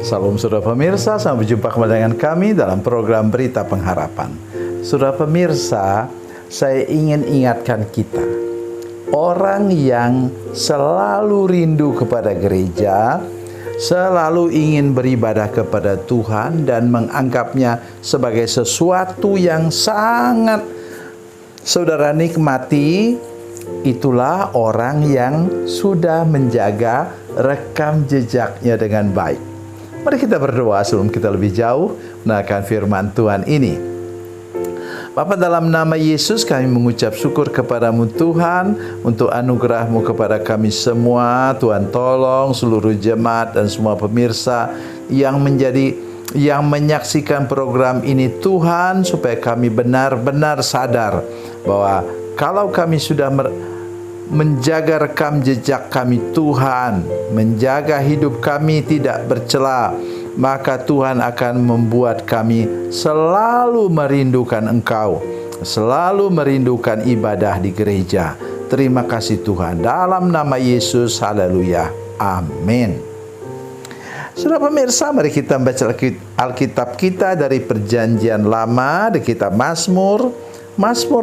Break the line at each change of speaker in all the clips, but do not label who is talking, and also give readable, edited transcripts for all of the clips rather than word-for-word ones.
Salam saudara pemirsa, sampai jumpa kembali dengan kami dalam program Berita Pengharapan. Saudara pemirsa, saya ingin ingatkan kita, orang yang selalu rindu kepada gereja, selalu ingin beribadah kepada Tuhan dan menganggapnya sebagai sesuatu yang sangat saudara nikmati, itulah orang yang sudah menjaga rekam jejaknya dengan baik. Mari kita berdoa sebelum kita lebih jauh mendengarkan firman Tuhan ini. Bapa, dalam nama Yesus kami mengucap syukur kepadamu Tuhan untuk anugerah-Mu kepada kami semua. Tuhan tolong seluruh jemaat dan semua pemirsa yang menyaksikan program ini Tuhan, supaya kami benar-benar sadar bahwa kalau kami sudah menjaga rekam jejak kami Tuhan, menjaga hidup kami tidak bercela, maka Tuhan akan membuat kami selalu merindukan Engkau, selalu merindukan ibadah di gereja. Terima kasih Tuhan, dalam nama Yesus, haleluya, amin. Saudara pemirsa, mari kita membaca Alkitab kita dari Perjanjian Lama di kitab Mazmur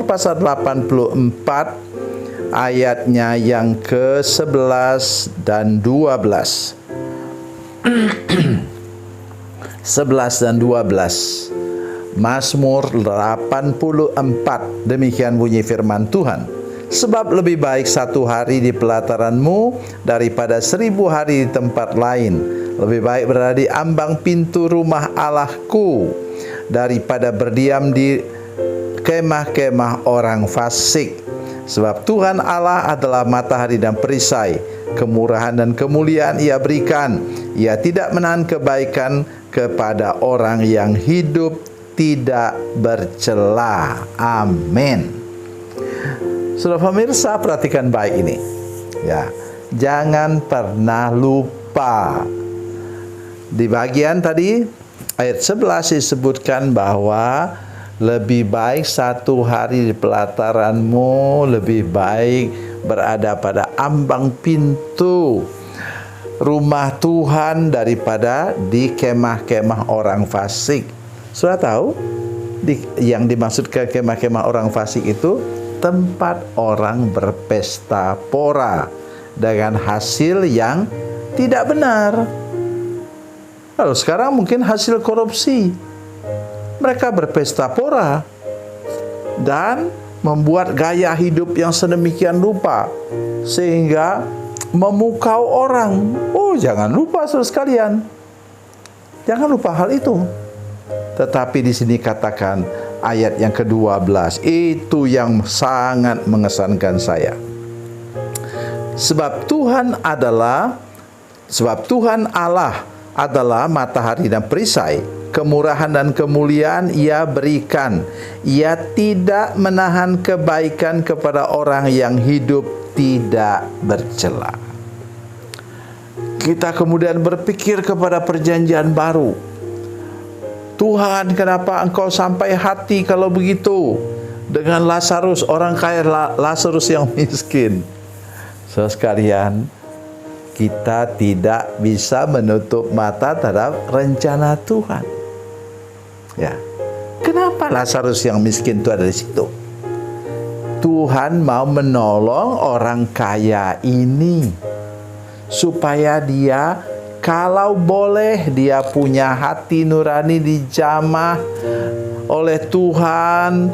pasal 84 ayatnya yang ke-11 dan 12. 11 dan 12. Mazmur 84, demikian bunyi firman Tuhan. Sebab lebih baik satu hari di pelataran-Mu daripada 1000 hari di tempat lain. Lebih baik berada di ambang pintu rumah Allahku daripada berdiam di kemah-kemah orang fasik. Sebab Tuhan Allah adalah matahari dan perisai, kemurahan dan kemuliaan Ia berikan. Ia tidak menahan kebaikan kepada orang yang hidup tidak bercela. Amin. Saudara pemirsa, perhatikan baik ini. Ya, jangan pernah lupa. Di bagian tadi ayat 11 disebutkan bahwa lebih baik satu hari di pelataran-Mu, lebih baik berada pada ambang pintu rumah Tuhan daripada di kemah-kemah orang fasik. Sudah tahu yang dimaksudkan kemah-kemah orang fasik itu tempat orang berpesta pora dengan hasil yang tidak benar. Lalu sekarang mungkin hasil korupsi. Mereka berpesta pora dan membuat gaya hidup yang sedemikian rupa sehingga memukau orang. Oh, jangan lupa saudara sekalian. Jangan lupa hal itu. Tetapi di sini katakan ayat yang ke-12, itu yang sangat mengesankan saya. Sebab Tuhan Allah adalah matahari dan perisai. Kemurahan dan kemuliaan Ia berikan. Ia tidak menahan kebaikan kepada orang yang hidup tidak bercela. Kita kemudian berpikir kepada perjanjian baru. Tuhan, kenapa Engkau sampai hati kalau begitu dengan Lazarus, orang kaya Lazarus yang miskin? Saudara sekalian, kita tidak bisa menutup mata terhadap rencana Tuhan. Ya, kenapa Lazarus yang miskin itu ada di situ? Tuhan mau menolong orang kaya ini supaya dia, kalau boleh, dia punya hati nurani dijamah oleh Tuhan.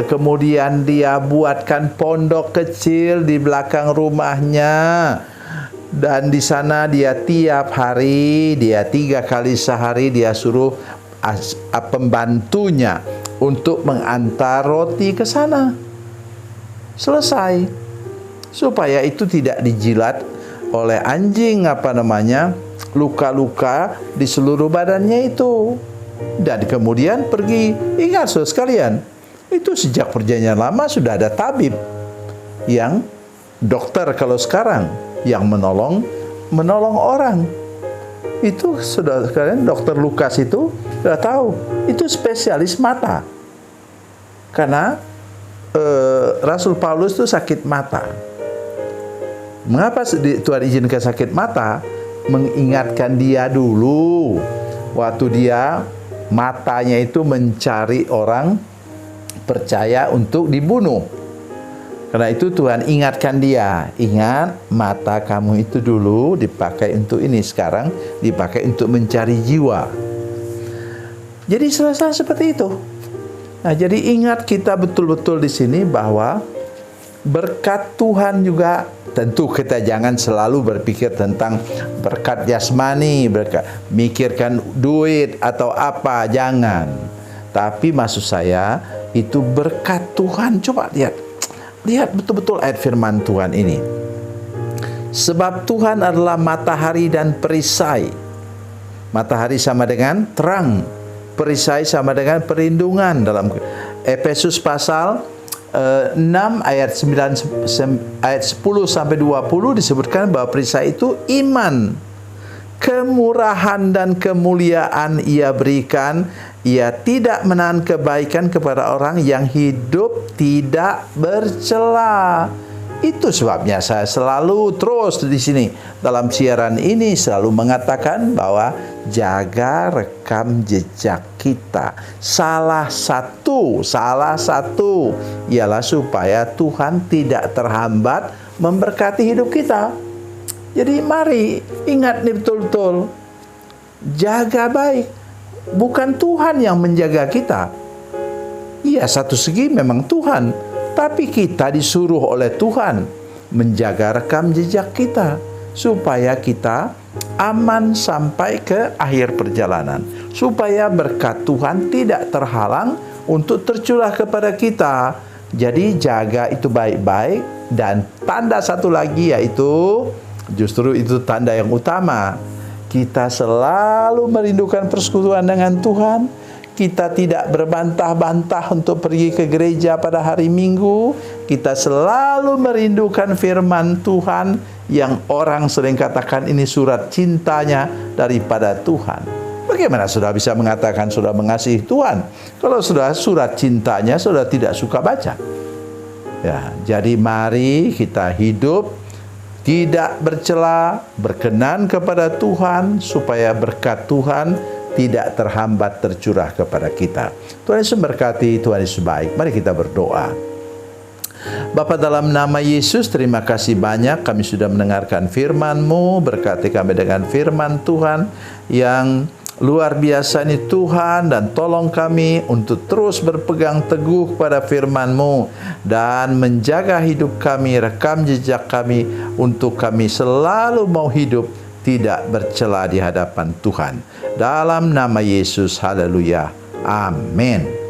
Kemudian dia buatkan pondok kecil di belakang rumahnya. Dan di sana dia tiap hari, dia 3 kali sehari dia suruh pembantunya untuk mengantar roti ke sana. Selesai. Supaya itu tidak dijilat oleh anjing, luka-luka di seluruh badannya itu. Dan kemudian pergi. Ingat saudara sekalian, itu sejak perjanjian lama sudah ada tabib, yang dokter kalau sekarang, yang menolong orang. Itu saudara sekalian, dokter Lukas itu sudah tahu, itu spesialis mata. Karena Rasul Paulus itu sakit mata. Mengapa Tuhan izinkan sakit mata? mengingatkan dia dulu waktu dia matanya itu mencari orang percaya untuk dibunuh. Karena itu Tuhan ingatkan dia, ingat mata kamu itu dulu dipakai untuk ini, sekarang dipakai untuk mencari jiwa. Jadi selesai seperti itu. Nah, jadi ingat kita betul-betul di sini bahwa berkat Tuhan juga, tentu kita jangan selalu berpikir tentang berkat jasmani, berkat mikirkan duit atau apa, jangan. Tapi maksud saya itu berkat Tuhan. Coba lihat betul-betul ayat firman Tuhan ini. Sebab Tuhan adalah matahari dan perisai. Matahari sama dengan terang, perisai sama dengan perlindungan. Dalam Efesus pasal 6 ayat 10 sampai 20 disebutkan bahwa perisai itu iman, kemurahan dan kemuliaan ia berikan. Ia tidak menahan kebaikan kepada orang yang hidup tidak bercela. Itu sebabnya saya selalu terus di sini dalam siaran ini selalu mengatakan bahwa jaga rekam jejak kita. Salah satu ialah supaya Tuhan tidak terhambat memberkati hidup kita. Jadi mari ingat nih betul-betul, jaga baik. Bukan Tuhan yang menjaga kita. Iya, satu segi memang Tuhan, tapi kita disuruh oleh Tuhan menjaga rekam jejak kita supaya kita aman sampai ke akhir perjalanan, supaya berkat Tuhan tidak terhalang untuk tercurah kepada kita. Jadi jaga itu baik-baik. Dan tanda satu lagi, yaitu justru itu tanda yang utama, kita selalu merindukan persekutuan dengan Tuhan. Kita tidak berbantah-bantah untuk pergi ke gereja pada hari Minggu. Kita selalu merindukan firman Tuhan yang orang sering katakan ini surat cintanya daripada Tuhan. Bagaimana sudah bisa mengatakan sudah mengasihi Tuhan kalau sudah surat cintanya sudah tidak suka baca? Ya, jadi mari kita hidup tidak bercela, berkenan kepada Tuhan, supaya berkat Tuhan tidak terhambat tercurah kepada kita. Tuhan Yesus memberkati, Tuhan Yesus baik. Mari kita berdoa. Bapa, dalam nama Yesus, terima kasih banyak kami sudah mendengarkan firman-Mu. Berkati kami dengan firman Tuhan yang luar biasa ini Tuhan, dan tolong kami untuk terus berpegang teguh pada firman-Mu dan menjaga hidup kami, rekam jejak kami, untuk kami selalu mau hidup tidak bercela di hadapan Tuhan. Dalam nama Yesus, haleluya, amin.